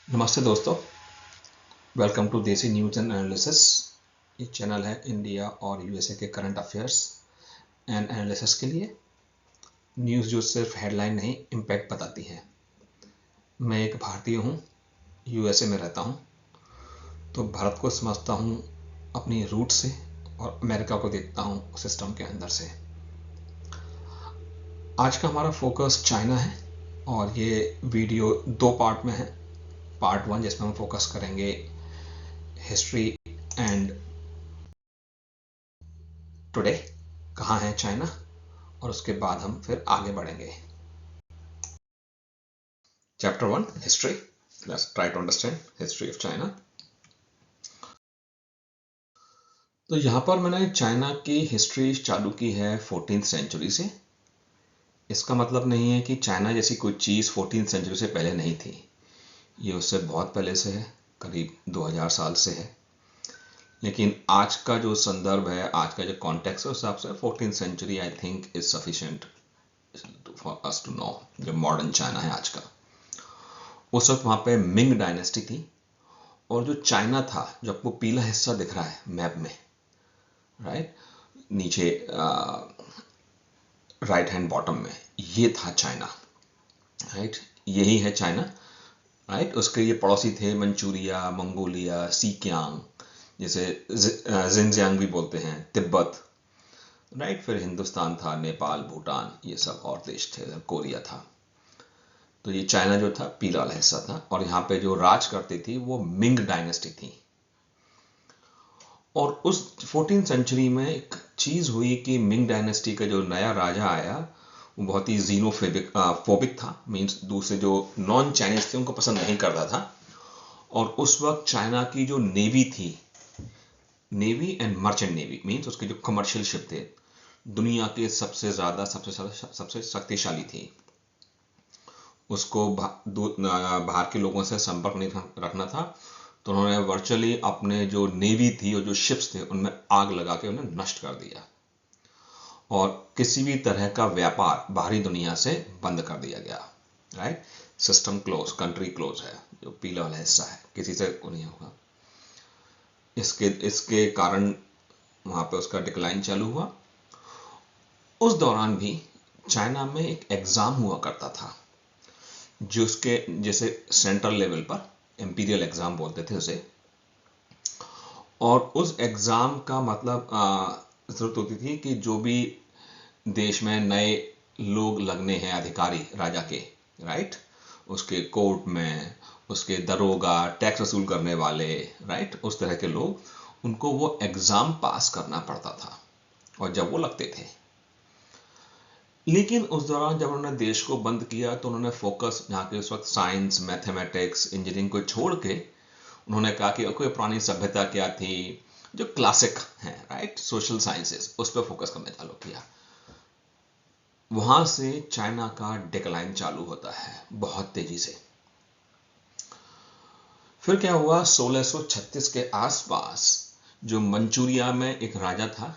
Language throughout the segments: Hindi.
नमस्ते दोस्तों, वेलकम टू देसी न्यूज़ एंड एनालिसिस। ये चैनल है इंडिया और यूएसए के करंट अफेयर्स एंड एनालिसिस के लिए। न्यूज़ जो सिर्फ हेडलाइन नहीं, इम्पैक्ट बताती है। मैं एक भारतीय हूँ, यूएसए में रहता हूँ, तो भारत को समझता हूँ अपनी रूट से और अमेरिका को देखता हूँ सिस्टम के अंदर से। आज का हमारा फोकस चाइना है और ये वीडियो दो पार्ट में है। पार्ट वन जिसमें हम फोकस करेंगे हिस्ट्री एंड टुडे, कहाँ है चाइना, और उसके बाद हम फिर आगे बढ़ेंगे। Chapter one, history. Let's try to understand history of China. तो यहाँ पर मैंने चाइना की हिस्ट्री चालू की है 14th सेंचुरी से। इसका मतलब नहीं है कि चाइना जैसी कोई चीज़ 14th सेंचुरी से पहले नहीं थी। ये उससे बहुत पहले से है, करीब 2000 साल से है। लेकिन आज का जो संदर्भ है, आज का जो कॉन्टेक्स्ट है, उस हिसाब से 14th century I think is sufficient for us to know जो मॉडर्न चाइना है आज का। उस वक्त वहाँ पे मिंग डायनेस्टी थी, और जो चाइना था, जो आपको पीला हिस्सा दिख रहा है मैप में, राइट, नीचे राइट हैंड बॉटम में, ये था चाइना, राइट, यही है चाइना, राइट। उसके ये पड़ोसी थे मंचूरिया, मंगोलिया, सीकियांग, जैसे जिनजियांग भी बोलते हैं, तिब्बत, राइट। फिर हिंदुस्तान था, नेपाल, भूटान, ये सब और देश थे, कोरिया था। तो ये चाइना जो था पीला वाला हिस्सा था, और यहाँ पे जो राज करती थी वो मिंग डायनेस्टी थी। और उस 14th सेंचुरी में एक चीज हुई कि मिंग डायनेस्टी का जो नया राजा आया वो बहुत ही फोबिक था, मीन्स दूसरे जो नॉन चाइनीज थे उनको पसंद नहीं करता था। और उस वक्त चाइना की जो नेवी थी, navy and merchant navy, means उसके जो कमर्शियल शिप थे, दुनिया के सबसे शक्तिशाली थी। उसको बाहर के लोगों से संपर्क नहीं रखना था, तो उन्होंने वर्चुअली अपने जो नेवी थी और जो शिप्स थे उनमें आग लगा के उन्हें नष्ट कर दिया, और किसी भी तरह का व्यापार बाहरी दुनिया से बंद कर दिया गया, right. System close, country close है, जो पीला वाला हिस्सा है, किसी से नहीं होगा। इसके इसके कारण वहां पे उसका डिक्लाइन चालू हुआ। उस दौरान भी चाइना में एक एग्जाम हुआ करता था, जो उसके जैसे सेंट्रल लेवल पर इंपीरियल एग्जाम बोलते थे उसे। और उस एग्जाम का मतलब जरूरत होती थी कि जो भी देश में नए लोग लगने हैं, अधिकारी राजा के, राइट, उसके कोर्ट में, उसके दरोगा, टैक्स वसूल करने वाले, राइट, उस तरह के लोग, उनको वो एग्जाम पास करना पड़ता था, और जब वो लगते थे। लेकिन उस दौरान जब उन्होंने देश को बंद किया तो उन्होंने फोकस यहाँ के उस वक्त साइंस, मैथमेटिक्स, इंजीनियरिंग को छोड़ के उन्होंने कहा कि कोई पुरानी सभ्यता क्या थी, जो क्लासिक है, राइट, सोशल साइंसेस, उस पर फोकस करना चालू किया। वहां से चाइना का डिक्लाइन चालू होता है बहुत तेजी से। फिर क्या हुआ, 1636 के आसपास जो मंचूरिया में एक राजा था,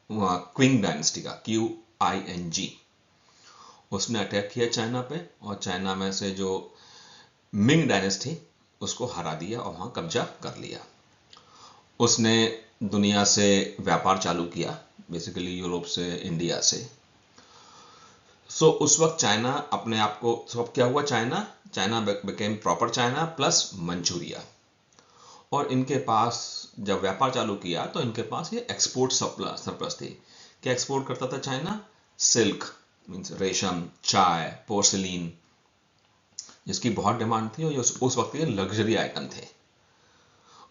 क्विंग डायनेस्टी का, QING, उसने अटैक किया चाइना पे, और चाइना में से जो मिंग डायनेस्टी, उसको हरा दिया और वहां कब्जा कर लिया। उसने दुनिया से व्यापार चालू किया, बेसिकली यूरोप से, इंडिया से। उस वक्त चाइना अपने आप को, सब क्या हुआ, China China became proper China plus Manchuria. और इनके पास जब व्यापार चालू किया तो इनके पास ये एक्सपोर्ट सरप्लस थी। क्या एक्सपोर्ट करता था चाइना? सिल्क, मीन्स रेशम, चाय, पोर्सिलीन, जिसकी बहुत डिमांड थी, और उस वक्त ये लग्जरी आइटम थे।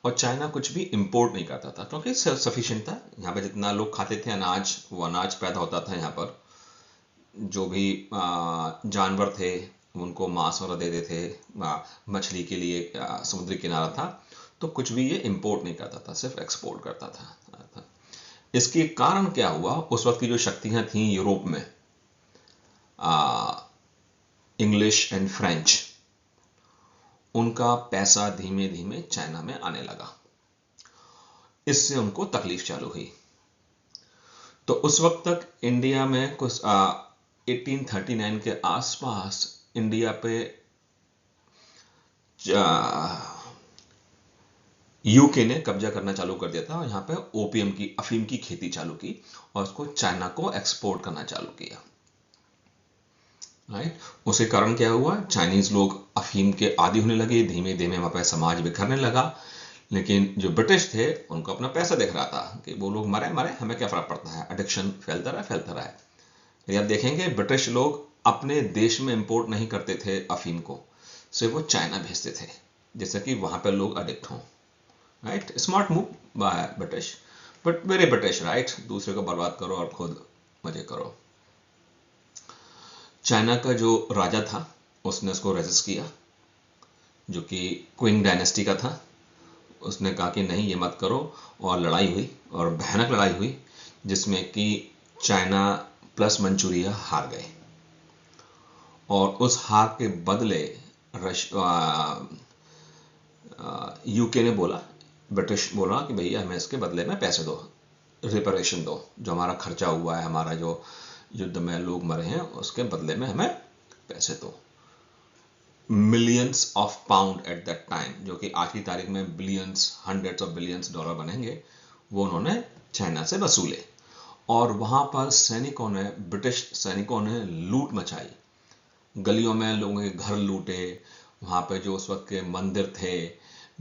और चाइना कुछ भी इंपोर्ट नहीं करता था क्योंकि सफिशिएंट था। यहाँ पे जितना लोग खाते थे अनाज, वो अनाज पैदा होता था यहाँ पर। जो भी जानवर थे उनको मांस वगैरह दे देते थे, मछली के लिए समुद्री किनारा था, तो कुछ भी ये इंपोर्ट नहीं करता था, सिर्फ एक्सपोर्ट करता था। इसके कारण क्या हुआ, उस वक्त की जो शक्तियां थीं यूरोप में, इंग्लिश एंड फ्रेंच, उनका पैसा धीमे धीमे चाइना में आने लगा। इससे उनको तकलीफ चालू हुई। तो उस वक्त तक इंडिया में कुछ 1839 के आसपास इंडिया पे यूके ने कब्जा करना चालू कर दिया था और यहाँ पे ओपियम की अफीम की खेती चालू की और उसको चाइना को एक्सपोर्ट करना चालू किया। राइट, उसके कारण क्या हुआ, चाइनीज लोग अफीम के आदी होने लगे, धीमे धीमे वहाँ पे समाज बिखरने लगा। लेकिन जो ब्रिटिश थे उनको अपना पैसा दिख रहा था कि वो लोग मरे मरे, हमें क्या फर्क पड़ता है, एडिक्शन फैलता रहा। यदि आप देखेंगे ब्रिटिश लोग अपने देश में इंपोर्ट नहीं करते थे अफीम को, सिर्फ वो चाइना भेजते थे जैसे कि वहां पर लोग अडिक्ट हों। Right, smart move by British, but very British. Right, दूसरे को बर्बाद करो और खुद मजे करो। चाइना का जो राजा था उसने उसको रेजिस्ट किया, जो कि क्विंग डायनेस्टी का था। उसने कहा कि नहीं ये मत करो, और लड़ाई हुई और भयानक लड़ाई हुई जिसमें कि चाइना प्लस मंचूरिया हार गए। और उस हार के बदले यूके ने बोला, ब्रिटिश बोला कि भैया हमें इसके बदले में पैसे दो, रिपरेशन दो, जो हमारा खर्चा हुआ है, हमारा जो युद्ध में लोग मरे हैं उसके बदले में हमें पैसे दो। Millions of pound at that time, जो कि आज की तारीख में billions, hundreds of billions dollar बनेंगे, वो उन्होंने चाइना से वसूले। और वहां पर सैनिकों ने, ब्रिटिश सैनिकों ने लूट मचाई, गलियों में लोगों के घर लूटे, वहां पे जो उस वक्त के मंदिर थे,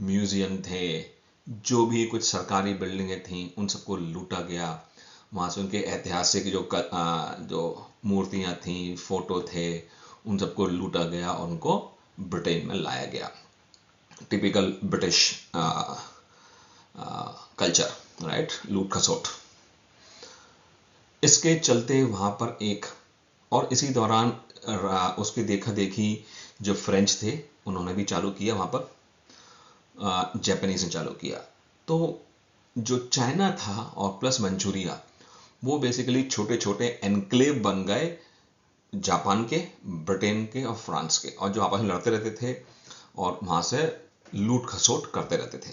म्यूजियम थे, जो भी कुछ सरकारी बिल्डिंगें थीं, उन सबको लूटा गया। वहां से उनके ऐतिहासिक जो मूर्तियां थीं, फोटो थे, उन सबको लूटा गया और उनको ब्रिटेन में लाया गया। टिपिकल ब्रिटिश कल्चर, राइट, लूट खसोट। इसके चलते वहां पर एक, और इसी दौरान उसके देखा देखी जो फ्रेंच थे उन्होंने भी चालू किया, वहां पर जापानीज ने चालू किया। तो जो चाइना था और प्लस मंचूरिया, वो बेसिकली छोटे छोटे एनक्लेव बन गए जापान के, ब्रिटेन के और फ्रांस के, और जो आपस में लड़ते रहते थे और वहां से लूट खसोट करते रहते थे।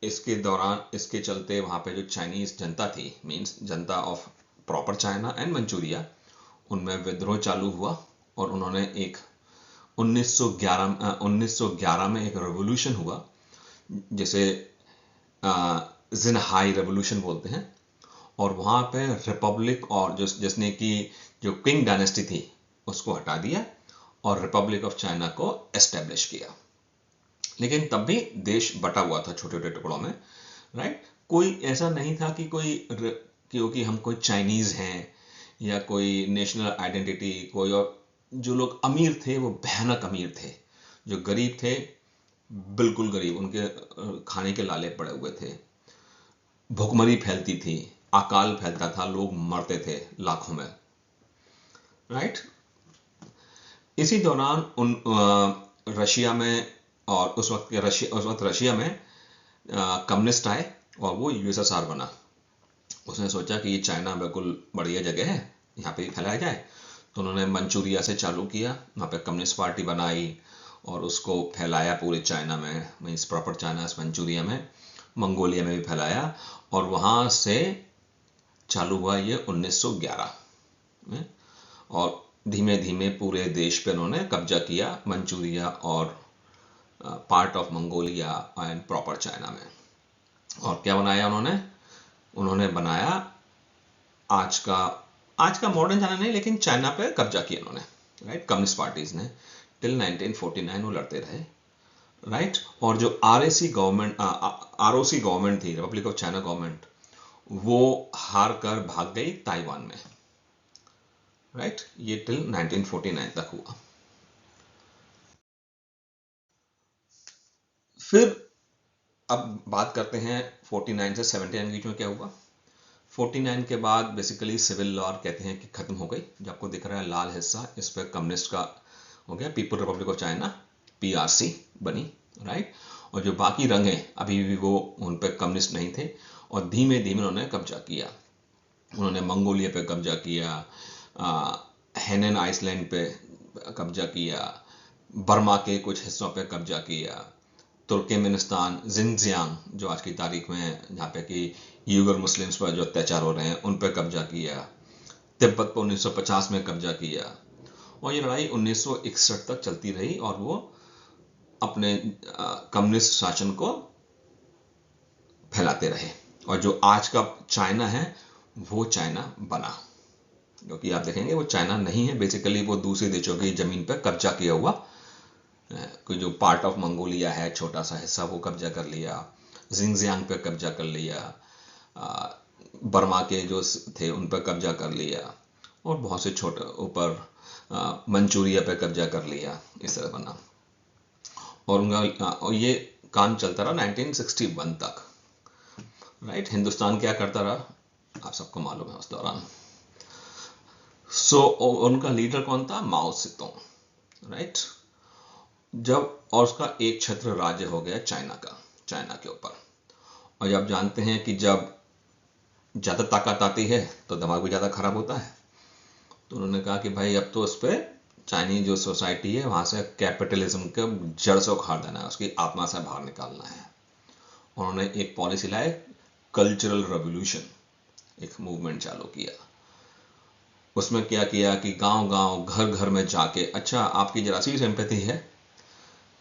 इसके दौरान, इसके चलते वहां पे जो चाइनीज जनता थी, means Janata of proper China and Manchuria, उनमें विद्रोह चालू हुआ और उन्होंने एक 1911 में एक रेवोल्यूशन हुआ जिसे जिनहाई रेवोल्यूशन बोलते हैं। और वहां पे रिपब्लिक, और जिसने कि जो किंग डायनेस्टी थी उसको हटा दिया और रिपब्लिक ऑफ चाइना को एस्टेब्लिश किया। लेकिन तब भी देश बटा हुआ था छोटे छोटे टुकड़ों में। राइट, कोई ऐसा नहीं था कि क्योंकि हम कोई चाइनीज हैं या कोई नेशनल आइडेंटिटी कोई, और जो लोग अमीर थे वो भयानक अमीर थे, जो गरीब थे बिल्कुल गरीब, उनके खाने के लाले पड़े हुए थे, भुखमरी फैलती थी, अकाल फैलता था, लोग मरते थे लाखों में। राइट, इसी दौरान रशिया में, और उस वक्त रशिया में कम्युनिस्ट आए और वो यूएसएसआर बना। उसने सोचा कि ये चाइना बिल्कुल बढ़िया जगह है, यहाँ पे फैलाया जाए। तो उन्होंने मंचूरिया से चालू किया, वहाँ पे कम्युनिस्ट पार्टी बनाई और उसको फैलाया पूरे चाइना में, मीन्स प्रॉपर चाइना, मंचूरिया में, मंगोलिया में भी फैलाया। और वहाँ से चालू हुआ ये 1911 में, और धीमे धीमे पूरे देश पे उन्होंने कब्जा किया, मंचूरिया और part of Mongolia and proper China में। और क्या बनाया उन्होंने बनाया आज का मॉडर्न चाइना नहीं, लेकिन चाइना पे कब्जा किया उन्होंने। राइट, कम्युनिस्ट पार्टीज ने टिल 1949 वो लड़ते रहे। राइट, और जो आरओसी गवर्नमेंट थी, रिपब्लिक ऑफ चाइना गवर्नमेंट, वो हार कर भाग गई ताइवान में। राइट, ये टिल 1949 तक हुआ। फिर अब बात करते हैं 49 से 79 के बीच में क्या हुआ। 49 के बाद बेसिकली सिविल लॉ कहते हैं कि खत्म हो गई। जो आपको दिख रहा है लाल हिस्सा, इस पर कम्युनिस्ट का हो गया, people Republic of China, PRC बनी। राइट, और जो बाकी रंग हैं अभी भी वो उन पर कम्युनिस्ट नहीं थे, और धीमे धीमे उन्होंने कब्जा किया। उन्होंने मंगोलिया पे कब्जा किया, हेनन आइसलैंड पे कब्जा किया, बर्मा के कुछ हिस्सों पे कब्जा किया, तुर्कमेनिस्तान, जिनजियांग जो आज की तारीख में, जहाँ पे कि यूगर मुस्लिम्स पर जो अत्याचार हो रहे हैं, उन पर कब्जा किया, तिब्बत पर 1950 में कब्जा किया, और ये लड़ाई 1961 तक चलती रही और वो अपने कम्युनिस्ट शासन को फैलाते रहे। और जो आज का चाइना है वो चाइना बना, क्योंकि आप देखेंगे वो चाइना नहीं है, बेसिकली वो दूसरे देशों की जमीन पर कब्जा किया हुआ कोई जो पार्ट ऑफ मंगोलिया है, छोटा सा हिस्सा, वो कब्जा कर लिया, जिंगजियांग पे कब्जा कर लिया, बर्मा के जो थे उन पर कब्जा कर लिया, और बहुत से छोटे ऊपर मंचूरिया पे कब्जा कर लिया, इस तरह बना। और उनका और ये काम चलता रहा 1961 तक, राइट। हिंदुस्तान क्या करता रहा आप सबको मालूम है उस दौरान। उनका लीडर कौन था? माओ सेतुंग, राइट। जब और उसका एक छत्र राज्य हो गया चाइना के ऊपर। और आप जानते हैं कि जब ज़्यादा ताकत आती है तो दिमाग भी ज़्यादा खराब होता है, तो उन्होंने कहा कि भाई अब तो उस पर चाइनीज जो सोसाइटी है वहाँ से कैपिटलिज्म के जड़ से उखाड़ देना है, उसकी आत्मा से बाहर निकालना है। उन्होंने एक पॉलिसी लाई, कल्चरल रेवोल्यूशन, एक मूवमेंट चालू किया। उसमें क्या किया कि गांव-गांव, घर-घर में जाके, अच्छा आपकी जरा सी सिंपैथी है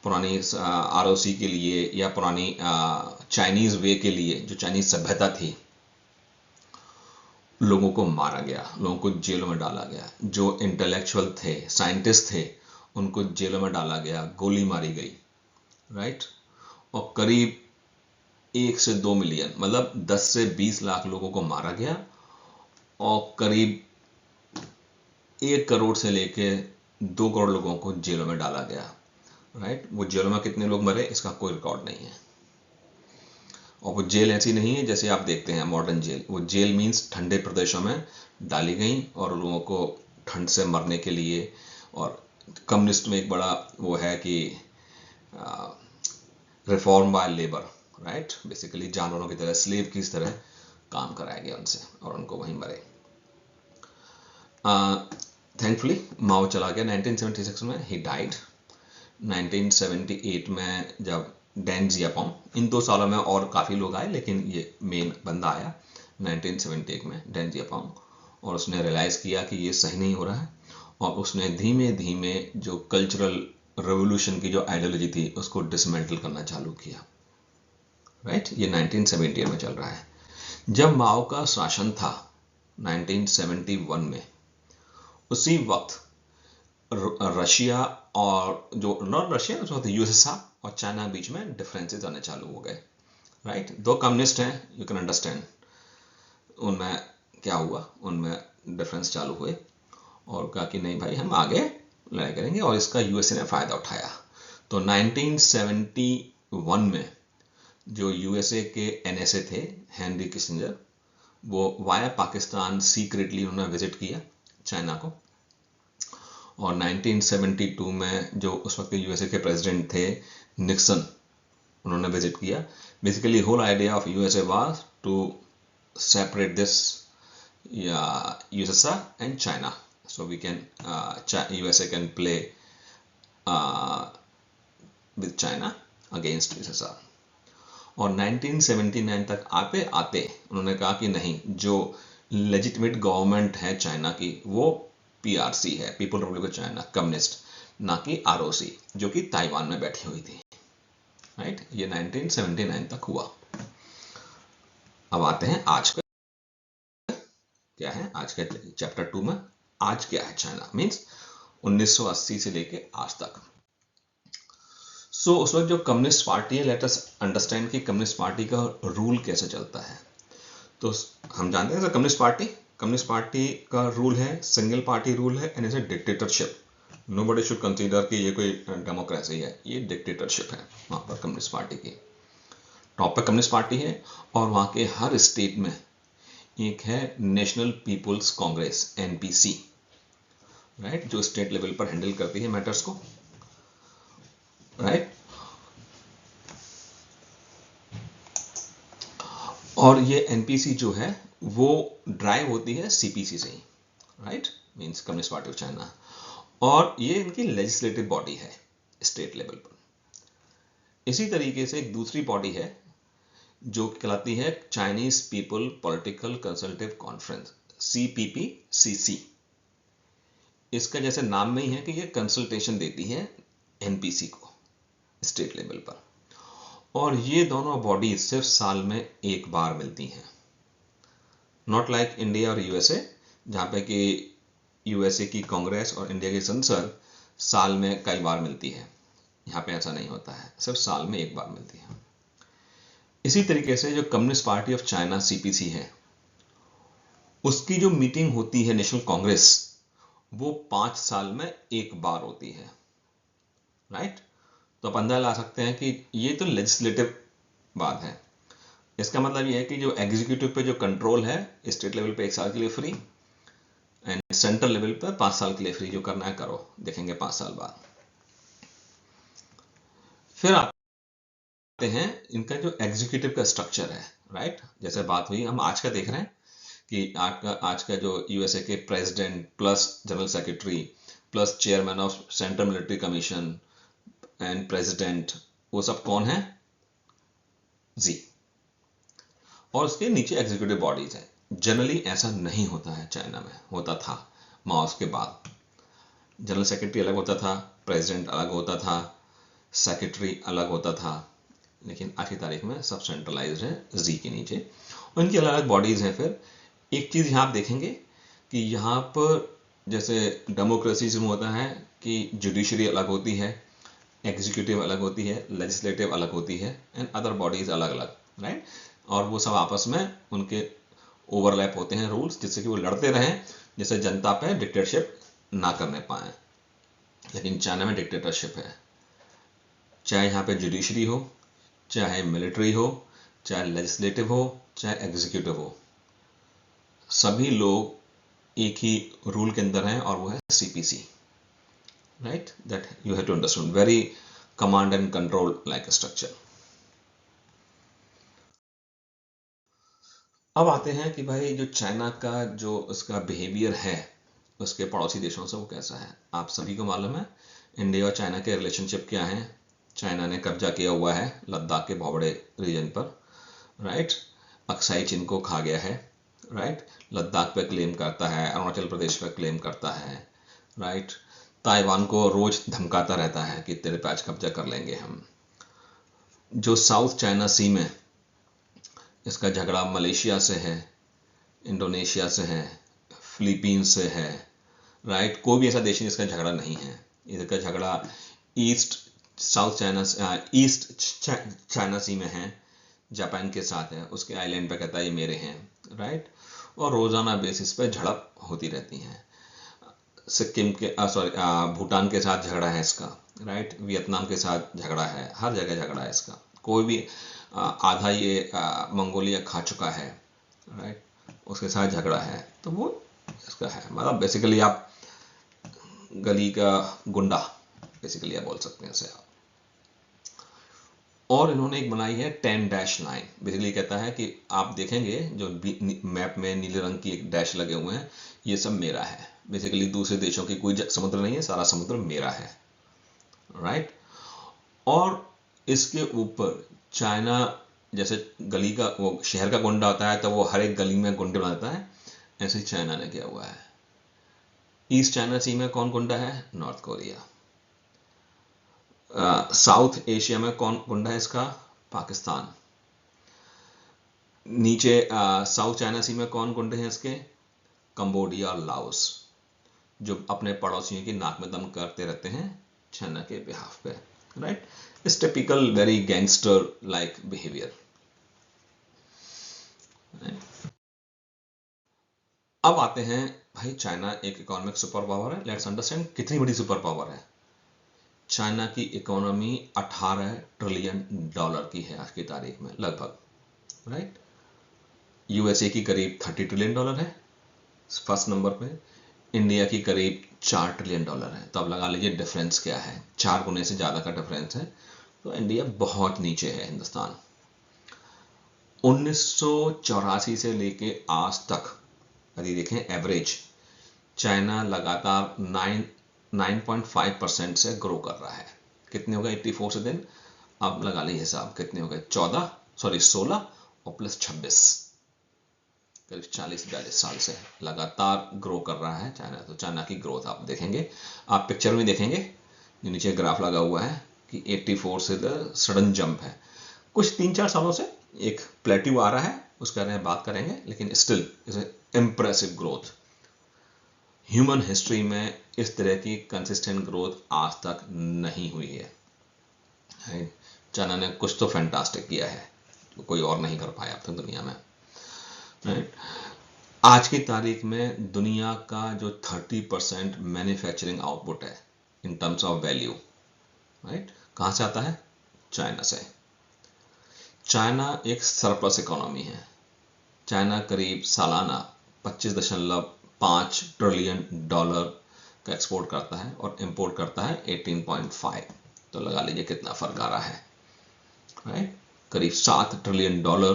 पुरानी आरओसी के लिए या पुरानी चाइनीज वे के लिए, जो चाइनीज सभ्यता थी, लोगों को मारा गया, लोगों को जेलों में डाला गया। जो इंटेलेक्चुअल थे, साइंटिस्ट थे, उनको जेलों में डाला गया, गोली मारी गई, राइट। और करीब 1 से 2 मिलियन, मतलब 10 से 20 लाख लोगों को मारा गया, और करीब 1 करोड़ से लेके 2 करोड़ लोगों को जेलों में डाला गया, राइट। वो जेलों में कितने लोग मरे इसका कोई रिकॉर्ड नहीं है। और वो जेल ऐसी नहीं है जैसे आप देखते हैं मॉडर्न जेल। वो जेल मीन्स ठंडे प्रदेशों में डाली गई और लोगों को ठंड से मरने के लिए। और कम्युनिस्ट में एक बड़ा वो है कि reform by labour, right. Basically जानवरों की तरह, स्लेव की तरह काम कराया गया उनसे और उनको वहीं मरे। थैंकफुली माओ चला गया 1976 में, ही डाइड। 1978 में जब डेंग जियाओपिंग, इन 2 सालों में और काफ़ी लोग आए लेकिन ये मेन बंदा आया 1978 में, डेंग जियाओपिंग। और उसने रियलाइज़ किया कि ये सही नहीं हो रहा है, और उसने धीमे धीमे जो कल्चरल रेवोल्यूशन की जो आइडियोलॉजी थी उसको डिसमेंटल करना चालू किया, राइट। ये 1978 में चल रहा है। जब माओ का शासन था 1971 में, उसी वक्त रशिया और जो नॉट रशिया, उस वक्त यूएसएसआर और चाइना के बीच में डिफरेंसेस आने चालू हो गए, राइट। 2 कम्युनिस्ट हैं, यू कैन अंडरस्टैंड उनमें क्या हुआ, उनमें डिफरेंस चालू हुए और कहा कि नहीं भाई हम आगे लड़ाई करेंगे, और इसका यूएसए ने फ़ायदा उठाया। तो 1971 में जो यूएसए के एनएसए थे, हेनरी किसिंजर, वो वाया पाकिस्तान सीक्रेटली उन्होंने विजिट किया चाइना को। और 1972 में जो उस वक्त के यूएसए के प्रेसिडेंट थे निक्सन, उन्होंने विजिट किया। Basically whole idea of USA was to separate this USSR and China, so we can USA can play with China against USSR. और 1979 तक आते आते उन्होंने कहा कि नहीं, जो लेजिटिमेट गवर्नमेंट है चाइना की वो पीआरसी है, people Republic of China, communist, ना कि आरओसी जो कि ताइवान में बैठी हुई थी, राइट। ये 1979 तक हुआ। अब आते हैं आज का क्या है, आज के चैप्टर 2 में आज क्या है चाइना, मीन्स 1980 से लेके आज तक। सो उस वक्त जो कम्युनिस्ट पार्टी है, लेट अस अंडरस्टैंड कि कम्युनिस्ट पार्टी का रूल कैसे चलता है। तो हम जानते हैं कम्युनिस्ट पार्टी का रूल है, सिंगल पार्टी रूल है, and is a dictatorship. Nobody should consider कि ये कोई डेमोक्रेसी है, ये डिक्टेटरशिप है वहाँ पर कम्युनिस्ट पार्टी की। टॉप पे कम्युनिस्ट पार्टी है, और वहाँ के हर स्टेट में एक है national people's congress, NPC, right, जो स्टेट लेवल पर हैंडल करती है मैटर्स को, राइट। और ये एनपीसी जो है वो ड्राइव होती है सीपीसी से ही, right, means communist party of China. और ये इनकी लेजिस्लेटिव बॉडी है स्टेट लेवल पर। इसी तरीके से एक दूसरी बॉडी है जो कहलाती है Chinese people political consultative conference, CPPCC। इसका जैसे नाम में ही है कि ये कंसल्टेशन देती है एनपीसी को स्टेट लेवल पर, और ये दोनों बॉडीज सिर्फ साल में एक बार मिलती हैं, नॉट लाइक इंडिया और यूएसए, जहाँ पे कि यूएसए की कांग्रेस और इंडिया की संसद साल में कई बार मिलती है। यहाँ पे ऐसा नहीं होता है, सिर्फ साल में एक बार मिलती है। इसी तरीके से जो communist party of China CPC है, उसकी जो मीटिंग होती है नेशनल कांग्रेस, वो 5 साल में एक बार होती है, राइट। तो आप अंदाजा ला सकते हैं कि ये तो लेजिस्लेटिव बात है। इसका मतलब ये है कि जो एग्जीक्यूटिव पे जो कंट्रोल है, स्टेट लेवल पे 1 साल के लिए फ्री, एंड सेंट्रल लेवल पर 5 साल के लिए फ्री। जो करना है करो, देखेंगे 5 साल बाद। फिर आते हैं इनका जो एग्जीक्यूटिव का स्ट्रक्चर है, राइट। जैसे बात हुई, हम आज का देख रहे हैं कि आज का जो यूएसए के president plus general secretary plus chairman of central military commission and president, वो सब कौन है? जी। और उसके नीचे एग्जीक्यूटिव बॉडीज हैं। जनरली ऐसा नहीं होता है, चाइना में होता था माओस के बाद। जनरल सेक्रेटरी अलग होता था, प्रेसिडेंट अलग होता था, सेक्रेटरी अलग होता था, लेकिन आज की तारीख में सब सेंट्रलाइज्ड है जी के नीचे। उनकी अलग अलग बॉडीज हैं। फिर एक चीज़ यहाँ आप देखेंगे कि यहाँ पर जैसे डेमोक्रेसी में होता है कि जुडिशरी अलग होती है, एग्जीक्यूटिव अलग होती है, लेजिस्लेटिव अलग होती है, एंड अदर बॉडीज अलग अलग, राइट। और वो सब आपस में उनके ओवरलैप होते हैं रूल्स, जिससे कि वो लड़ते रहें, जिससे जनता पे डिक्टेटरशिप ना करने पाए। लेकिन चाइना में डिक्टेटरशिप है, चाहे यहाँ पे जुडिशरी हो, चाहे मिलिट्री हो, चाहे लेजिस्लेटिव हो, चाहे एग्जीक्यूटिव हो, सभी लोग एक ही रूल के अंदर हैं, और वो है CPC, right. That you have to understand, very command and control like structure. अब आते हैं कि भाई जो चाइना का जो उसका बिहेवियर है उसके पड़ोसी देशों से वो कैसा है। आप सभी को मालूम है इंडिया और चाइना के रिलेशनशिप क्या है। चाइना ने कब्जा किया हुआ है लद्दाख के बहुत बड़े रीजन पर, राइट। अक्साई चीन को खा गया है, राइट। लद्दाख पे क्लेम करता है, अरुणाचल प्रदेश पे क्लेम करता है, राइट। ताइवान को रोज धमकाता रहता है कि तेरे पे आज कब्जा कर लेंगे हम। जो साउथ चाइना सी में इसका झगड़ा मलेशिया से है, इंडोनेशिया से है, फिलीपींस से है, राइट। कोई भी ऐसा देश नहीं जिसका झगड़ा नहीं है। इधर का झगड़ा ईस्ट चाइना सी में है, जापान के साथ है, उसके आइलैंड पे कहता है ये मेरे हैं, राइट। और रोजाना बेसिस पे झड़प होती रहती है। सिक्किम के भूटान के साथ झगड़ा है इसका, राइट। वियतनाम के साथ झगड़ा है, हर जगह झगड़ा है इसका। कोई भी आधा ये मंगोलिया खा चुका है, राइट, उसके साथ झगड़ा है। तो वो इसका है, मतलब बेसिकली आप गली का गुंडा बेसिकली आप बोल सकते हैं इसे आप। और इन्होंने एक बनाई है 10 लाइन। बेसिकली कहता है कि आप देखेंगे जो मैप में नीले रंग की एक डैश लगे हुए हैं, ये सब मेरा है। बेसिकली दूसरे देशों की कोई समुद्र नहीं है, सारा समुद्र मेरा है, राइट। और इसके ऊपर चाइना जैसे गली का वो शहर का गुंडा होता है तो वो हर एक गली में गुंडे बनाता है, ऐसे ही चाइना ने किया हुआ है। ईस्ट चाइना सी में कौन गुंडा है? North Korea. साउथ एशिया में कौन गुंडा है इसका? पाकिस्तान। नीचे साउथ चाइना सी में कौन गुंडे हैं इसके? कंबोडिया और लाओस, जो अपने पड़ोसियों की नाक में दम करते रहते हैं चाइना के बिहाफ पे, right. It's typical very gangster like behaviour. अब आते हैं भाई, चाइना एक इकोनॉमिक सुपर पावर है। लेट्स अंडरस्टैंड कितनी बड़ी सुपर पावर है। चाइना की इकोनॉमी 18 ट्रिलियन डॉलर की है आज की तारीख में लगभग, राइट। यूएसए की करीब 30 ट्रिलियन डॉलर है फर्स्ट नंबर पे। इंडिया की करीब 4 ट्रिलियन डॉलर है। तो अब लगा लीजिए डिफरेंस क्या है, 4 गुने से ज़्यादा का डिफरेंस है। तो इंडिया बहुत नीचे है हिंदुस्तान। 1984 से लेके आज तक यदि देखें एवरेज, चाइना लगातार 9.5% से ग्रो कर रहा है। कितने हो गए 84 से दिन? अब लगा लीजिए हिसाब कितने हो गए, 16 और प्लस 26, करीब 40-42 साल से लगातार ग्रो कर रहा है चाइना। तो चाइना की ग्रोथ आप देखेंगे, आप पिक्चर में देखेंगे जो नीचे ग्राफ लगा हुआ है कि 84 से सडन जंप है। कुछ 3-4 सालों से एक प्लेट्यू आ रहा है, उसके बारे में बात करेंगे, लेकिन still is impressive growth. Human history में इस तरह की कंसिस्टेंट ग्रोथ आज तक नहीं हुई है। चाइना ने कुछ तो फैंटास्टिक किया है, कोई और नहीं कर पाया अब तक दुनिया में। राइट, आज की तारीख में दुनिया का जो 30% मैन्युफैक्चरिंग आउटपुट है in terms of value, right, कहाँ से आता है? चाइना से। चाइना एक सरप्लस इकोनॉमी है। चाइना करीब सालाना 25.5 ट्रिलियन डॉलर का एक्सपोर्ट करता है और इंपोर्ट करता है 18.5। तो लगा लीजिए कितना फर्क आ रहा है, राइट। करीब 7 ट्रिलियन डॉलर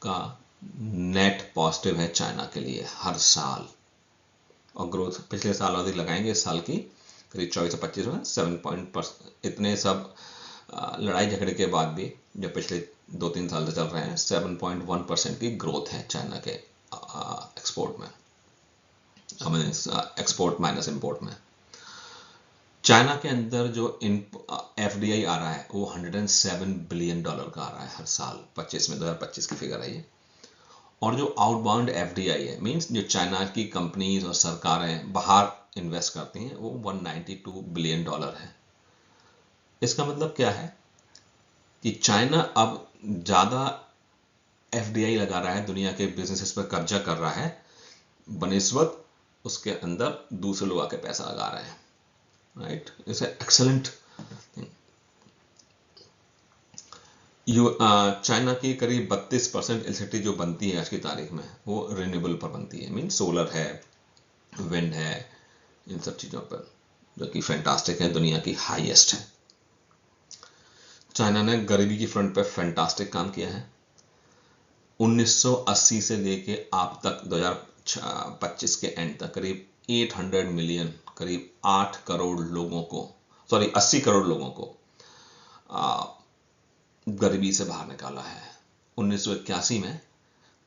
का नेट पॉजिटिव है चाइना के लिए हर साल, और ग्रोथ पिछले साल अधिक लगाएंगे, इस साल की करीब 24 से 25 में 7 इतने सब लड़ाई झगड़े के बाद भी जो पिछले 2-3 साल से चल रहे हैं, 7.1% की ग्रोथ है चाइना के एक्सपोर्ट में, एक्सपोर्ट माइनस इंपोर्ट में। चाइना के अंदर जो FDI आ रहा है वो 107 बिलियन डॉलर का आ रहा है हर साल, 2025 की फिगर है ये। और जो आउटबाउंड FDI है, मींस जो चाइना की कंपनीज और सरकारें बाहर इन्वेस्ट करती हैं, वो 192 बिलियन डॉलर है। इसका मतलब क्या है कि चाइना अब ज़्यादा FDI लगा रहा है, दुनिया के बिजनेसेस पर कब्जा कर रहा है, बनिस्बत उसके अंदर दूसरे लोग आके पैसा लगा रहे हैं, right. It's excellent thing. China की करीब 32% इलेक्ट्रिसिटी जो बनती है आज की तारीख में, वो रिन्यूएबल पर बनती है, मीन सोलर है, विंड है, इन सब चीज़ों पर, जो कि फैंटास्टिक है, दुनिया की हाईएस्ट है। चाइना ने गरीबी की फ्रंट पे फैंटास्टिक काम किया है। 1980 से लेके आप तक 2025 के एंड तक करीब 800 मिलियन, करीब 8 करोड़ लोगों को, सॉरी 80 करोड़ लोगों को गरीबी से बाहर निकाला है। 1981 में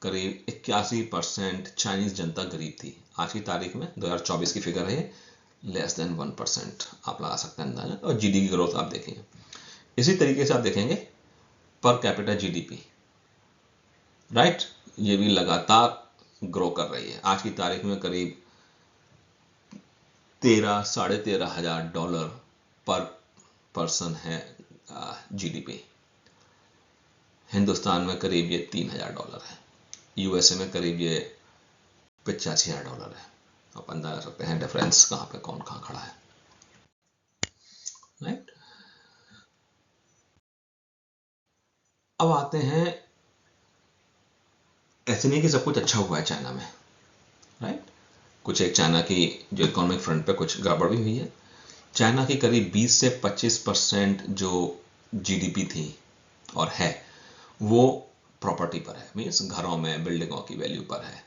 करीब 81% चाइनीज जनता गरीब थी। आज की तारीख में 2024 की फिगर है लेस देन 1%, आप लगा सकते हैं अंदाजा। और GDP की ग्रोथ आप देखेंगे, इसी तरीके से आप देखेंगे पर कैपिटा GDP, राइट, ये भी लगातार ग्रो कर रही है। आज की तारीख में करीब 13-13.5 हजार डॉलर पर पर्सन है GDP। हिंदुस्तान में करीब ये 3,000 डॉलर है। USA में करीब ये 85,000 डॉलर है। आप अंदाजा सकते हैं डिफरेंस कहाँ पे कौन कहाँ खड़ा है, राइट। अब आते हैं, ऐसे नहीं कि सब कुछ अच्छा हुआ है चाइना में, राइट। कुछ एक चाइना की जो इकोनॉमिक फ्रंट पे कुछ गड़बड़ भी हुई है। चाइना की करीब 20 से 25% जो GDP थी और है, वो प्रॉपर्टी पर है, मीन्स घरों में बिल्डिंगों की वैल्यू पर है,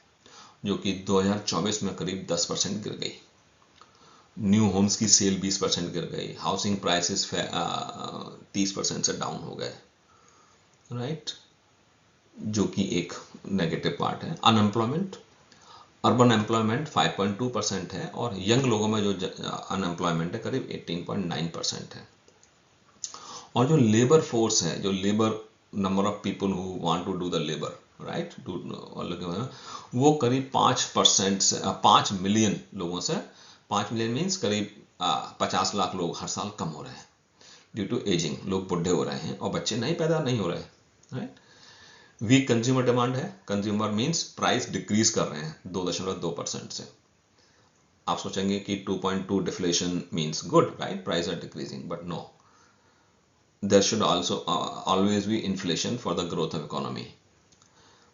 जो कि 2024 में करीब 10% गिर गई। न्यू होम्स की सेल 20% गिर गई। हाउसिंग प्राइसेस 30% से डाउन हो गए, राइट, जो कि एक नेगेटिव पार्ट है। अनएम्प्लॉयमेंट, अर्बन एम्प्लॉयमेंट 5.2% है, और यंग लोगों में जो अनएम्प्लॉयमेंट है करीब 18.9% है। और जो लेबर फोर्स है, जो labour number of people who want to do the labour, right, वो करीब 5% से 5 मिलियन लोगों से, 5 मिलियन मीन्स करीब 50 लाख लोग हर साल कम हो रहे हैं ड्यू टू एजिंग। लोग बुढ़े हो रहे हैं और बच्चे नहीं पैदा नहीं हो रहे, राइट। वीक कंज्यूमर डिमांड है, कंज्यूमर मीन्स प्राइस डिक्रीज कर रहे हैं 2.2% से। आप सोचेंगे कि 2.2 deflation means good, right, price are decreasing, but no, there should also always be inflation for the growth of economy,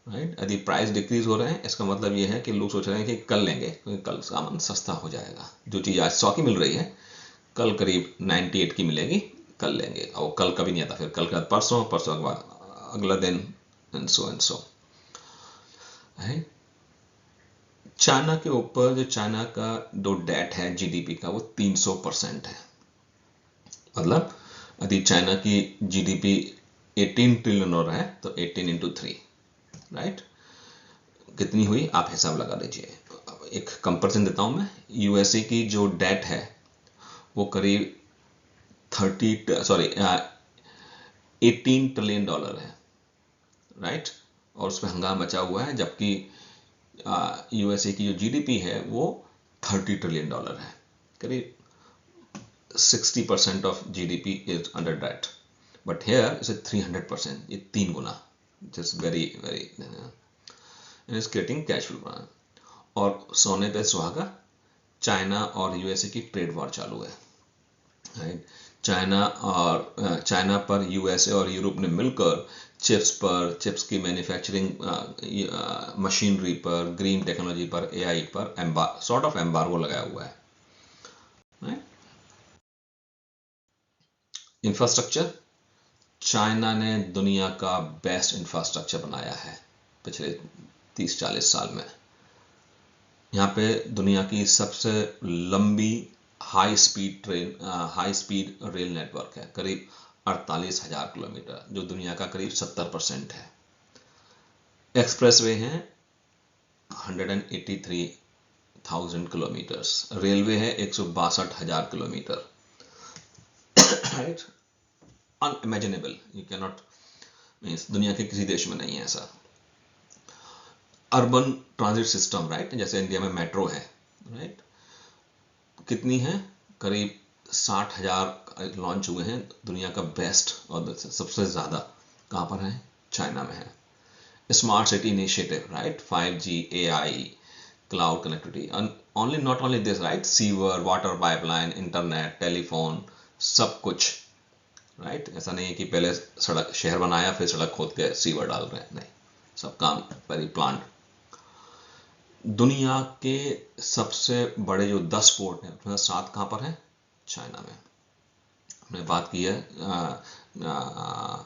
right। यदि प्राइस डिक्रीज हो रहे हैं, इसका मतलब ये है कि लोग सोच रहे हैं कि कल लेंगे क्योंकि कल सामान सस्ता हो जाएगा। जो चीज़ आज 100 की मिल रही है, कल करीब 98 की मिलेगी, कल लेंगे, और कल कभी नहीं आता, फिर कल के बाद परसों, परसों के बाद अगला दिन, एंड सो है। चाइना के ऊपर जो चाइना का जो डेट है GDP का, वो 300% है। मतलब यदि चाइना की GDP 18 ट्रिलियन हो रहा है तो 18 into 3, राइट। कितनी हुई आप हिसाब लगा लीजिए। एक कंपैरिजन देता हूं मैं। यूएसए की जो डेट है वो करीब 18 ट्रिलियन डॉलर है, राइट। और उसमें हंगामा मचा हुआ है, जबकि यूएसए की जो जीडीपी है वो 30 ट्रिलियन डॉलर है। करीब 60% of GDP is under debt, but here is 300%, ये 3 गुना, just very very is getting cash flow. और सोने पे सुहागा, चाइना और यूएसए की ट्रेड वॉर चालू है, राइट। चाइना पर यूएसए और यूरोप ने मिलकर चिप्स की मैन्युफैक्चरिंग, मशीनरी पर, ग्रीन टेक्नोलॉजी पर, एआई पर सॉर्ट ऑफ एम्बार्गो लगाया हुआ है, राइट। इंफ्रास्ट्रक्चर, चाइना ने दुनिया का बेस्ट इंफ्रास्ट्रक्चर बनाया है पिछले 30-40 साल में। यहाँ पे दुनिया की सबसे लंबी हाई स्पीड रेल नेटवर्क है, करीब 48,000 किलोमीटर, जो दुनिया का करीब 70% है। एक्सप्रेसवे हैं 183,000 किलोमीटर्स, रेलवे है 162,000 kilometre, right. Unimaginable, you can not, means दुनिया के किसी देश में नहीं है ऐसा। अर्बन ट्रांजिट सिस्टम, राइट, जैसे इंडिया में मेट्रो है, राइट। कितनी है? करीब 60,000 लॉन्च हुए हैं। दुनिया का बेस्ट और सबसे ज़्यादा कहाँ पर है? चाइना में है। Smart city initiative, right, 5G, AI, cloud connectivity, only not only this, right, sewer, water pipeline, internet, telephone, सब कुछ, राइट। ऐसा नहीं है कि पहले सड़क, शहर बनाया फिर सड़क खोद के सीवर डाल रहे हैं, नहीं, सब काम वेरी प्लान्ड। दुनिया के सबसे बड़े जो 10 पोर्ट हैं उसमें 7 कहाँ पर हैं? चाइना में। हमने बात की है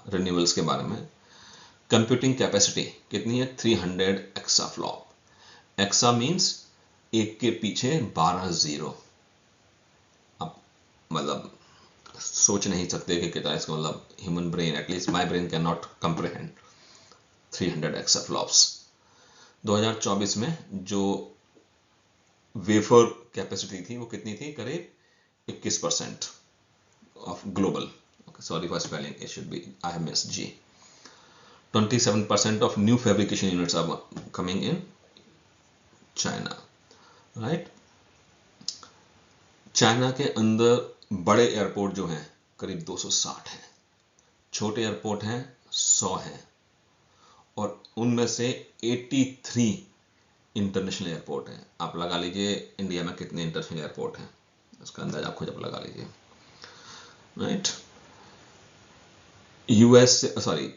रिन्यूएबल्स के बारे में। कंप्यूटिंग कैपेसिटी कितनी है? 300 एक्साफ्लॉप। एक्सा मीन्स एक के पीछे 12 जीरो। अब मतलब सोच नहीं सकते कि कितना इसका मतलब, human brain, at least my brain can not कंप्रिहेंड 300 एक्साफ्लॉप्स। 2024 में जो वेफर कैपेसिटी थी वो कितनी थी? करीब 21% of global, sorry for spelling, it should be, I have missed G. 27% of new fabrication units are coming in China, right. China के अंदर बड़े एयरपोर्ट जो हैं करीब 260 हैं, छोटे एयरपोर्ट हैं 100 हैं, और उनमें से 83 इंटरनेशनल एयरपोर्ट हैं। आप लगा लीजिए इंडिया में कितने इंटरनेशनल एयरपोर्ट हैं, उसका अंदाजा आप खुद आप लगा लीजिए, राइट।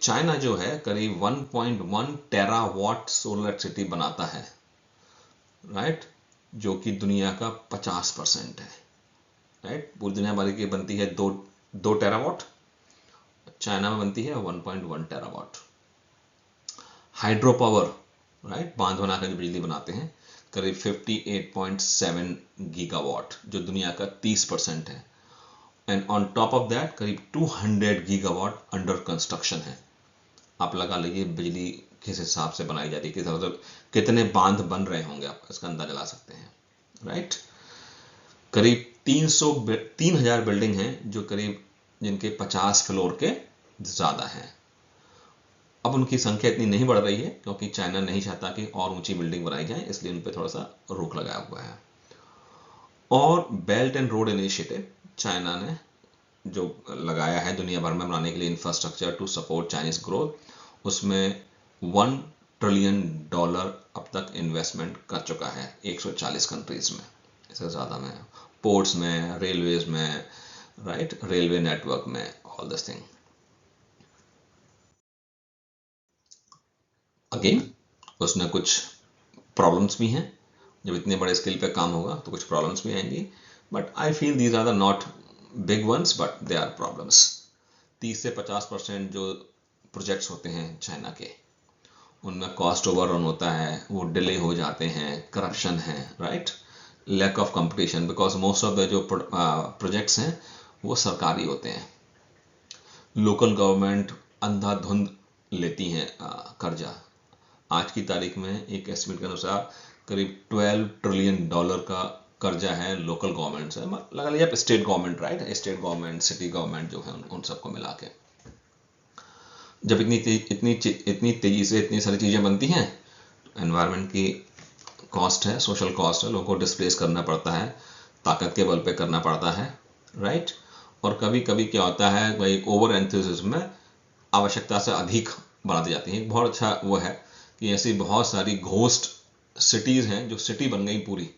चाइना जो है करीब 1.1 टेरावाट सोलर इलेक्ट्रिसिटी बनाता है, राइट, जो कि दुनिया का 50% है, राइट। पूरी दुनिया भर की बनती है 2 टेरावाट, चाइना में बनती है 1.1 टेरावाट। हाइड्रो पावर, राइट, बांध बनाकर जो बिजली बनाते हैं, करीब 58.7 गीगावाट, जो दुनिया का 30% है। And on top of that करीब 200 गीगावाट अंडर कंस्ट्रक्शन है। आप लगा लीजिए बिजली किस हिसाब से बनाई जाती है, किस हिसाब से कितने बांध बन रहे होंगे, आप इसका अंदाजा लगा सकते हैं, राइट। करीब 3,000 बिल्डिंग हैं जो करीब जिनके 50 फ्लोर के ज़्यादा हैं। अब उनकी संख्या इतनी नहीं बढ़ रही है क्योंकि चाइना नहीं चाहता कि और ऊंची बिल्डिंग बनाई जाए, इसलिए उन पर थोड़ा सा रोक लगाया हुआ है। और belt and road initiative China ने जो लगाया है दुनिया भर में बनाने के लिए infrastructure to support Chinese growth, उसमें $1 ट्रिलियन अब तक इन्वेस्टमेंट कर चुका है 140 कंट्रीज में, इससे ज़्यादा में, पोर्ट्स में, रेलवेज में, राइट, रेलवे नेटवर्क में, ऑल दिस थिंग। अगेन उसमें कुछ प्रॉब्लम्स भी हैं, जब इतने बड़े स्केल पे काम होगा तो कुछ प्रॉब्लम्स भी आएंगी, but I feel these are the not big ones, but they are problems. 30 से 50% जो प्रोजेक्ट्स होते हैं चाइना के, उनमें कॉस्ट ओवररन होता है, वो डिले हो जाते हैं, करप्शन है, right, lack of competition, because most of the जो प्रोजेक्ट्स हैं वो सरकारी होते हैं। लोकल गवर्नमेंट अंधाधुंध लेती हैं कर्जा, आज की तारीख में एक एस्टिमेट के अनुसार करीब $12 ट्रिलियन का कर्जा है लोकल गवर्नमेंट से, लगा लीजिए आप state government, right, state government, city government जो है उन सबको मिला के। जब इतनी तेजी से इतनी सारी चीज़ें बनती हैं, एनवायरनमेंट की कॉस्ट है, सोशल कॉस्ट है, लोगों को डिस्प्लेस करना पड़ता है, ताकत के बल पे करना पड़ता है, राइट। और कभी कभी क्या होता है भाई, ओवर एंथुसिज्म में आवश्यकता से अधिक बढ़ा दी जाती है। बहुत अच्छा वो है कि ऐसी बहुत सारी घोस्ट सिटीज़ हैं जो सिटी बन गई पूरी,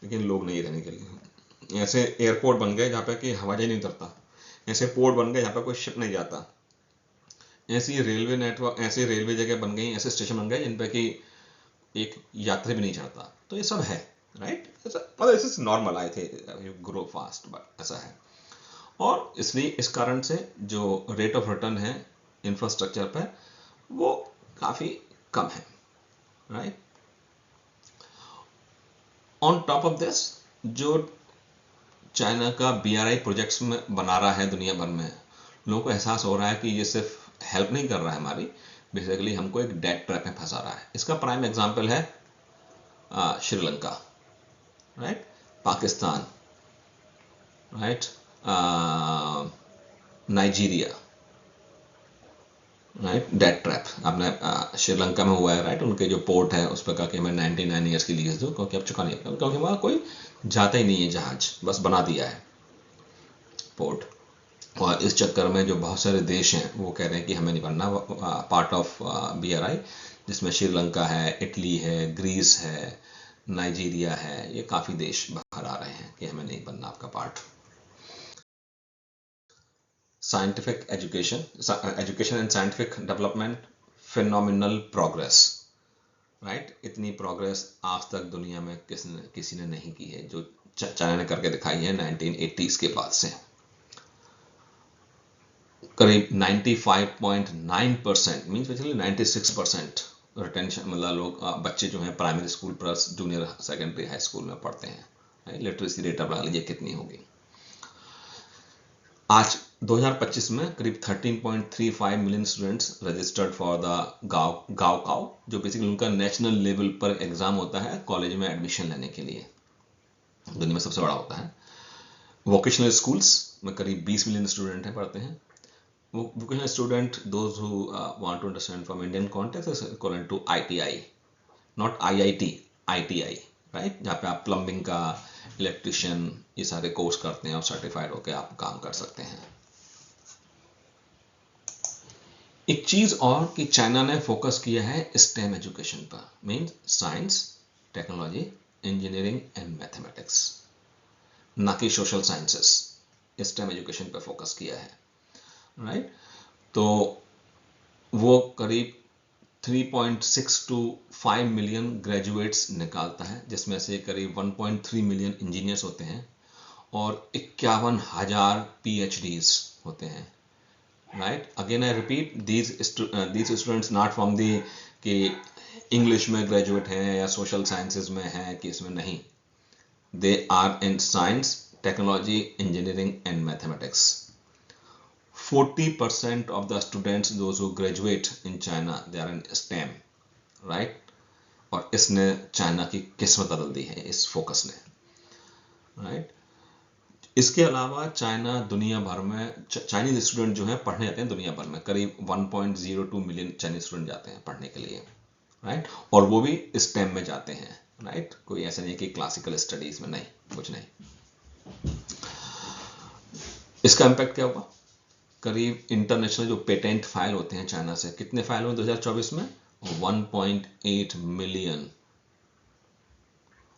लेकिन लोग नहीं रहने के लिए। ऐसे एयरपोर्ट बन गए जहाँ पे कि हवाई नहीं उतरता, ऐसे पोर्ट बन गए जहाँ पे कोई शिप नहीं जाता, ऐसी रेलवे नेटवर्क, ऐसी रेलवे जगह बन गई, ऐसे स्टेशन बन गए जिन पे कि एक यात्री भी नहीं चढ़ता। तो ये सब है, राइट। मतलब this is normal, I think you grow fast, but ऐसा है। और इसलिए इस कारण से जो रेट ऑफ रिटर्न है इंफ्रास्ट्रक्चर पर वो काफ़ी कम है, right. On top of this, जो चाइना का BRI प्रोजेक्ट्स में बना रहा है दुनिया भर में, लोगों को एहसास हो रहा है कि ये सिर्फ हेल्प नहीं कर रहा है हमारी, बेसिकली हमको एक डेट ट्रैप में फंसा रहा है। इसका प्राइम एग्जांपल है Sri Lanka, right, Pakistan, right, Nigeria, right. Debt trap आपने श्रीलंका में हुआ है, राइट। उनके जो पोर्ट है उस पर कहा कि हमें 99 ईयर्स की लीज दो, क्योंकि अब चुका नहीं, क्योंकि वहाँ कोई जाता ही नहीं है जहाज, बस बना दिया है पोर्ट। और इस चक्कर में जो बहुत सारे देश हैं वो कह रहे हैं कि हमें नहीं बनना पार्ट ऑफ BRI, जिसमें श्रीलंका है, इटली है, ग्रीस है, नाइजीरिया है, ये काफ़ी देश बाहर आ रहे हैं कि हमें नहीं बनना आपका part. Scientific education and scientific development, phenomenal progress, right. इतनी प्रोग्रेस आज तक दुनिया में किसी ने नहीं की है जो चाइना ने करके दिखाई है 1980s के बाद से। करीब 95.9%, मीन्स बेसिकली 96% रिटेंशन, मतलब लोग बच्चे जो हैं primary school plus junior secondary high school में पढ़ते हैं। लिटरेसी रेट अब लगा लीजिए कितनी होगी। आज 2025 में करीब 13.35 million students registered for the gaokao, जो बेसिकली उनका नेशनल लेवल पर एग्जाम होता है कॉलेज में एडमिशन लेने के लिए, दुनिया में सबसे बड़ा होता है। वोकेशनल स्कूल्स में करीब 20 मिलियन स्टूडेंट हैं, पढ़ते हैं। Vocational student, those who want to understand from Indian context, is equivalent to ITI, not IIT, ITI, right? जहाँ पे आप प्लम्बिंग का, इलेक्ट्रिशियन, ये सारे कोर्स करते हैं और सर्टिफाइड होकर आप काम कर सकते हैं। एक चीज और कि चाइना ने फोकस किया है STEM एजुकेशन पर, means science, technology, engineering and mathematics, ना कि सोशल साइंसेस। STEM एजुकेशन पर फोकस किया है, राइट। तो वो करीब 3.625 मिलियन ग्रेजुएट्स निकालता है, जिसमें से करीब 1.3 मिलियन इंजीनियर्स होते हैं और 51,000 PhDs होते हैं, right. Again I repeat, these students not from the कि इंग्लिश में ग्रेजुएट हैं या सोशल साइंसेज में हैं कि इसमें नहीं, they are in science, technology, engineering and mathematics. 40% of the students, those who graduate in China, they are in STEM, right? और इसने चाइना की किस्मत बदल दी है इस फोकस ने, राइट। इसके अलावा चाइना दुनिया भर में, चाइनीज स्टूडेंट जो हैं पढ़ने जाते हैं दुनिया भर में, करीब 1.02 मिलियन चाइनीज स्टूडेंट जाते हैं पढ़ने के लिए, राइट। और वो भी STEM में जाते हैं, राइट। कोई ऐसा नहीं कि क्लासिकल स्टडीज में, नहीं, कुछ नहीं। इसका इम्पैक्ट क्या होगा? करीब इंटरनेशनल जो पेटेंट फाइल होते हैं चाइना से, कितने फाइल हुए 2024 में? 1.8 मिलियन।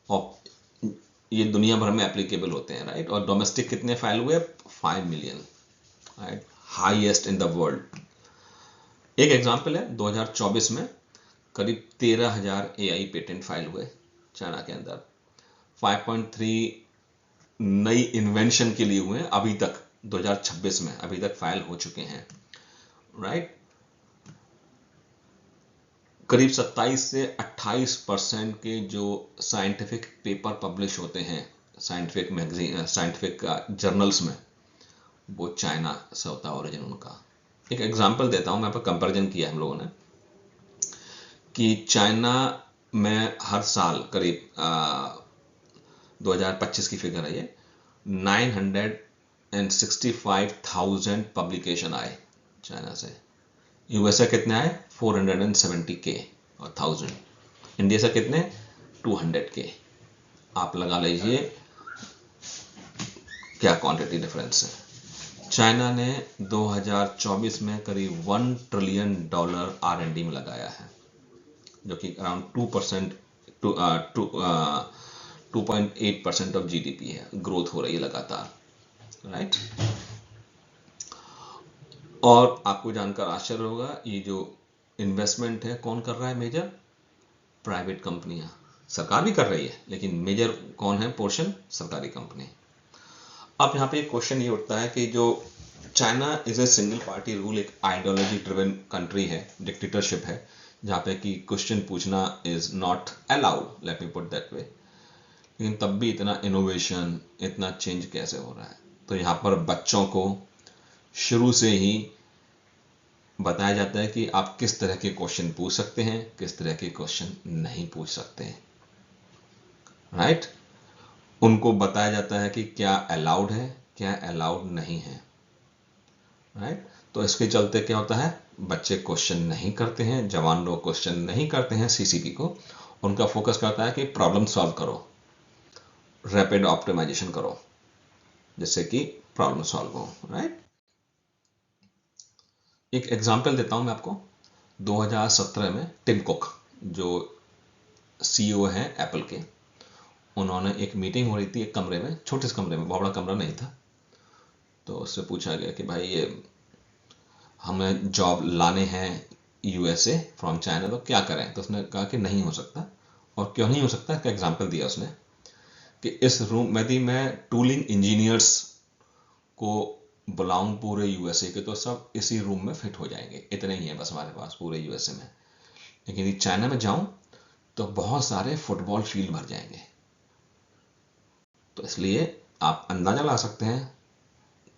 और ये दुनिया भर में एप्लीकेबल होते हैं, राइट। और डोमेस्टिक कितने फाइल हुए? 5 million, right, highest in the world. एक एग्जांपल है, 2024 में करीब 13,000 AI पेटेंट फाइल हुए चाइना के अंदर। 5.3 नई इन्वेंशन के लिए हुए हैं अभी तक, 2026 में अभी तक फाइल हो चुके हैं, राइट। करीब 27 से 28% के जो साइंटिफिक पेपर पब्लिश होते हैं साइंटिफिक मैगजीन, साइंटिफिक जर्नल्स में, वो चाइना से होता है ओरिजिन उनका। एक एग्जांपल देता हूं, मैं पर कंपैरिजन किया हम लोगों ने। कि चाइना में हर साल करीब 2025 की फिगर है ये, 965,000 पब्लिकेशन आए चाइना से। यूएसए कितने आए? 470K और 1000। इंडिया से कितने? 200K। आप लगा लीजिए क्या क्वांटिटी डिफरेंस है। चाइना ने 2024 में करीब $1 ट्रिलियन R&D में लगाया है, जो कि अराउंड 2.8% ऑफ जीडीपी है। ग्रोथ हो रही है लगातार, राइट। और आपको जानकर आश्चर्य होगा, ये जो इन्वेस्टमेंट है कौन कर रहा है? मेजर प्राइवेट कंपनियां। सरकार भी कर रही है, लेकिन मेजर कौन है पोर्शन? सरकारी कंपनी। अब यहाँ पे एक क्वेश्चन ये उठता है कि जो China is a single party rule, एक आइडियोलॉजी ड्रिवन कंट्री है, डिक्टेटरशिप है, जहाँ पे कि क्वेश्चन पूछना is not allowed, let me put that way. लेकिन तब भी इतना इनोवेशन, इतना चेंज कैसे हो रहा है? तो यहाँ पर बच्चों को शुरू से ही बताया जाता है कि आप किस तरह के क्वेश्चन पूछ सकते हैं, किस तरह के क्वेश्चन नहीं पूछ सकते हैं, राइट। उनको बताया जाता है कि क्या अलाउड है, क्या अलाउड नहीं है, राइट। तो इसके चलते क्या होता है? बच्चे क्वेश्चन नहीं करते हैं, जवान लोग क्वेश्चन नहीं करते हैं सीसीपी को। उनका फोकस करता है कि प्रॉब्लम सॉल्व करो, रैपिड ऑप्टिमाइजेशन करो, जिससे कि प्रॉब्लम सॉल्व हो, राइट। एक एग्जांपल देता हूं मैं आपको। 2017 में टिम कुक, जो सीईओ हैं एप्पल के, उन्होंने एक मीटिंग हो रही थी एक कमरे में, छोटे से कमरे में, बहुत बड़ा कमरा नहीं था। तो उससे पूछा गया कि भाई ये हमें जॉब लाने हैं यूएसए फ्रॉम चाइना, तो क्या करें? तो उसने कहा कि नहीं हो सकता। और क्यों नहीं हो सकता, इसका एग्जाम्पल दिया उसने कि इस रूम यदि मैं टूलिंग इंजीनियर्स को बुलाऊं पूरे यूएसए के, तो सब इसी रूम में फिट हो जाएंगे, इतने ही है बस हमारे पास पूरे यूएसए में। लेकिन यदि चाइना में जाऊं तो बहुत सारे फुटबॉल फील्ड भर जाएंगे। तो इसलिए आप अंदाजा ला सकते हैं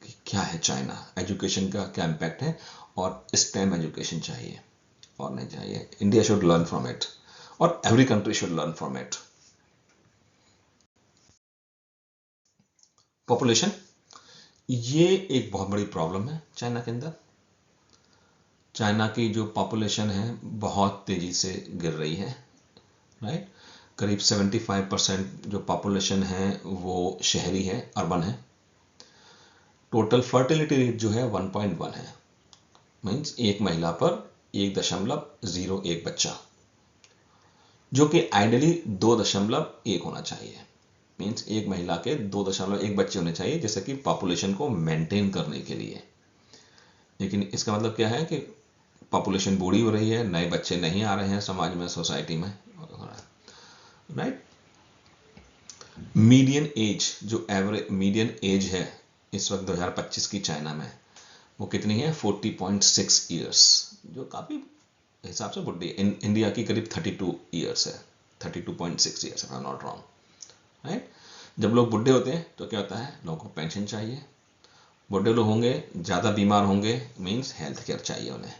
कि क्या है चाइना, एजुकेशन का क्या इम्पैक्ट है, और स्टेम एजुकेशन चाहिए और नहीं चाहिए। India should learn from it, और every country should learn from it. Population, ये एक बहुत बड़ी प्रॉब्लम है चाइना के अंदर। चाइना की जो पॉपुलेशन है बहुत तेजी से गिर रही है, राइट। करीब 75% जो पॉपुलेशन है वो शहरी है, अर्बन है। टोटल फर्टिलिटी रेट जो है 1.1 है, मीन्स एक महिला पर 1.01 बच्चा, जो कि आइडियली 2.1 होना चाहिए। मीन्स एक महिला के 2.1 बच्चे होने चाहिए, जैसे कि पॉपुलेशन को मेंटेन करने के लिए। लेकिन इसका मतलब क्या है कि पॉपुलेशन बूढ़ी हो रही है, नए बच्चे नहीं आ रहे हैं समाज में, सोसाइटी में, राइट। मीडियन एज, जो एवरेज मीडियन एज है इस वक्त 2025 की चाइना में, वो कितनी है? 40.6 ईयर्स, जो काफ़ी हिसाब से बुढ़ी है। इंडिया की करीब 32 ईयर्स है, 32.6 years, I am not wrong, right. जब लोग बुढ़े होते हैं तो क्या होता है? लोगों को पेंशन चाहिए। बुढ़े लोग होंगे, ज़्यादा बीमार होंगे, मीन्स हेल्थ केयर चाहिए उन्हें।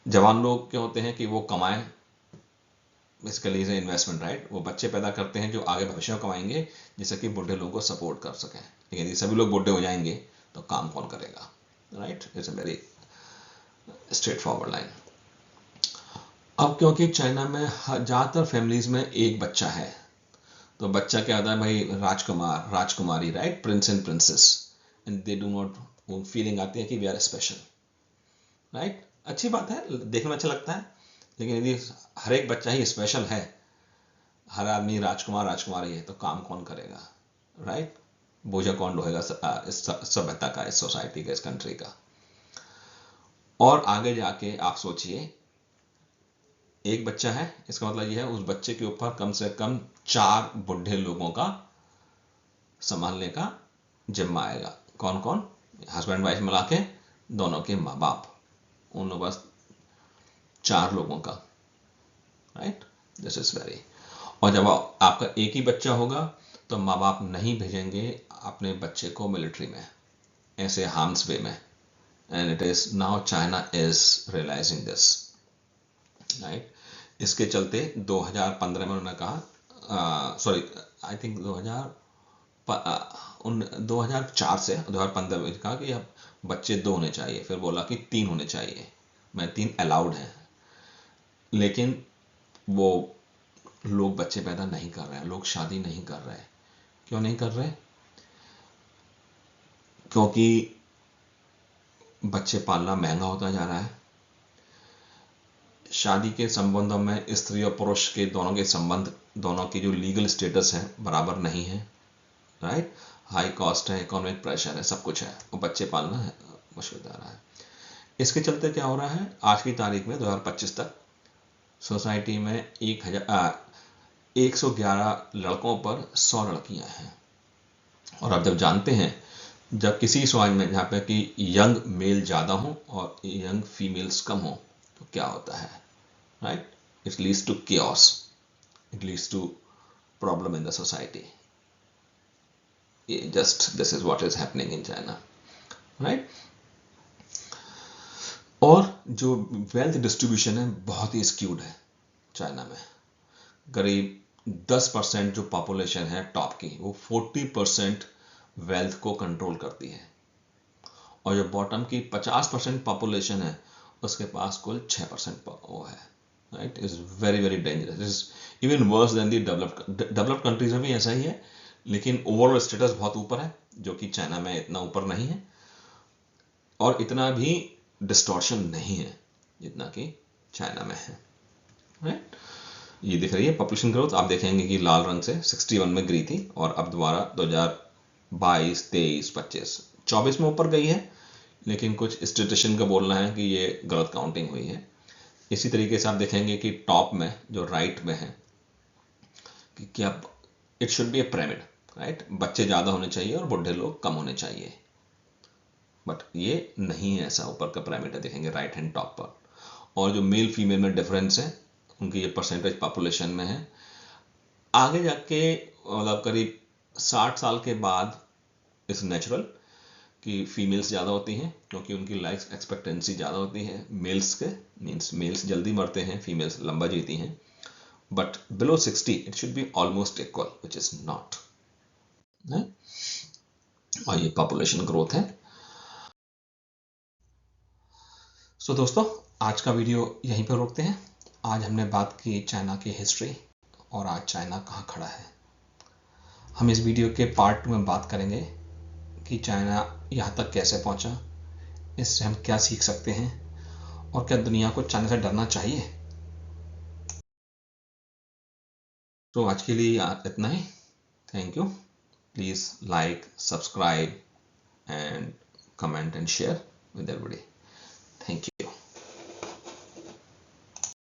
जवान लोग क्या होते हैं कि वो कमाएं, बेसिकली इज इन्वेस्टमेंट, राइट। वो बच्चे पैदा करते हैं जो आगे भविष्य में कमाएंगे, जिससे कि बुढ़े लोगों को सपोर्ट कर सकें। लेकिन यदि सभी लोग बुढ़े हो जाएंगे तो काम कौन करेगा, right. It's a very straight forward line. अब क्योंकि चाइना में ज़्यादातर फैमिलीज में एक बच्चा है, तो बच्चा क्या होता है भाई? राजकुमार, राजकुमारी, right, Prince and princess, and they do not, वो फीलिंग आती है कि वी आर स्पेशल, राइट। अच्छी बात है, देखने में अच्छा लगता है। लेकिन यदि हर एक बच्चा ही स्पेशल है, हर आदमी राजकुमार राजकुमारी है, तो काम कौन करेगा, राइट। बोझा कौन ढोएगा इस सभ्यता का, इस सोसाइटी का, इस कंट्री का। और आगे जाके आप सोचिए, एक बच्चा है, इसका मतलब यह है उस बच्चे के ऊपर कम से कम 4 बुढ़े लोगों का संभालने का जिम्मा आएगा। कौन कौन? हस्बैंड वाइफ मिला के, दोनों के माँ बाप, उन लोगों बस 4 लोगों का, राइट। This is very. और जब आपका एक ही बच्चा होगा तो माँ बाप नहीं भेजेंगे अपने बच्चे को मिलिट्री में, ऐसे हार्म्स वे में। And it is now China is realizing this, right. इसके चलते 2015 में उन्होंने कहा, सॉरी आई थिंक 2004 से 2015 में कहा कि अब बच्चे 2 होने चाहिए, फिर बोला कि 3 होने चाहिए, मैं 3 अलाउड हैं। लेकिन वो लोग बच्चे पैदा नहीं कर रहे हैं, लोग शादी नहीं कर रहे हैं। क्यों नहीं कर रहे? क्योंकि बच्चे पालना महंगा होता जा रहा है। शादी के संबंधों में स्त्री और पुरुष के दोनों के संबंध, दोनों की जो लीगल स्टेटस है बराबर नहीं है, राइट। हाई कॉस्ट है, इकोनॉमिक प्रेशर है, सब कुछ है, और बच्चे पालना है मुश्किल हो रहा है। इसके चलते क्या हो रहा है, आज की तारीख में 2025 तक सोसाइटी में 111 लड़कों पर 100 लड़कियां हैं। और आप जब जानते हैं, जब किसी समाज में जहाँ पे कि यंग मेल ज़्यादा हो और यंग फीमेल्स कम हो, तो क्या होता है, right? It leads to chaos, it leads to problem in the society. Just this is what is happening in China, right? और जो वेल्थ डिस्ट्रीब्यूशन है बहुत ही स्क्यूड है चाइना में। करीब 10% जो पॉपुलेशन है टॉप की, वो 40% वेल्थ को कंट्रोल करती है, और जो बॉटम की 50% पॉपुलेशन है उसके पास कुल 6% वो है, right. Is very very dangerous, is even worse than the developed countries में भी ऐसा ही है, लेकिन ओवरऑल स्टेटस बहुत ऊपर है, जो कि चाइना में इतना ऊपर नहीं है, और इतना भी डिस्टॉर्शन नहीं है जितना कि चाइना में है, राइट। ये दिख रही है पॉपुलेशन ग्रोथ, आप देखेंगे कि लाल रंग से 61 में गिरी थी, और अब दोबारा 2022, 23, 25, 24 में ऊपर गई है, लेकिन कुछ स्टेटिशियन का बोलना है कि ये गलत काउंटिंग हुई है। इसी तरीके से आप देखेंगे कि टॉप में जो राइट में है कि क्या it should B A pyramid, right. बच्चे ज़्यादा होने चाहिए और बूढ़े लोग कम होने चाहिए, बट ये नहीं है ऐसा। ऊपर का पिरामिड है, देखेंगे राइट हैंड टॉप पर, और जो मेल फीमेल में डिफरेंस है उनकी ये परसेंटेज पॉपुलेशन में है। आगे जाके मतलब करीब 60 साल के बाद इस नेचुरल कि फीमेल्स ज़्यादा होती हैं, क्योंकि उनकी लाइफ एक्सपेक्टेंसी ज़्यादा होती है मेल्स के, मीन्स मेल्स जल्दी मरते हैं, फीमेल्स लंबा जीती हैं। But below 60 it should be almost equal, which is not, और ये पॉपुलेशन ग्रोथ है। सो दोस्तों, आज का वीडियो यहीं पर रोकते हैं। आज हमने बात की चाइना की हिस्ट्री, और आज चाइना कहाँ खड़ा है। हम इस वीडियो के पार्ट 2 में बात करेंगे कि चाइना यहाँ तक कैसे पहुँचा, इससे हम क्या सीख सकते हैं, और क्या दुनिया को चाइना से डरना चाहिए। तो आज के लिए इतना ही। Thank you. Please like, subscribe and comment and share with everybody.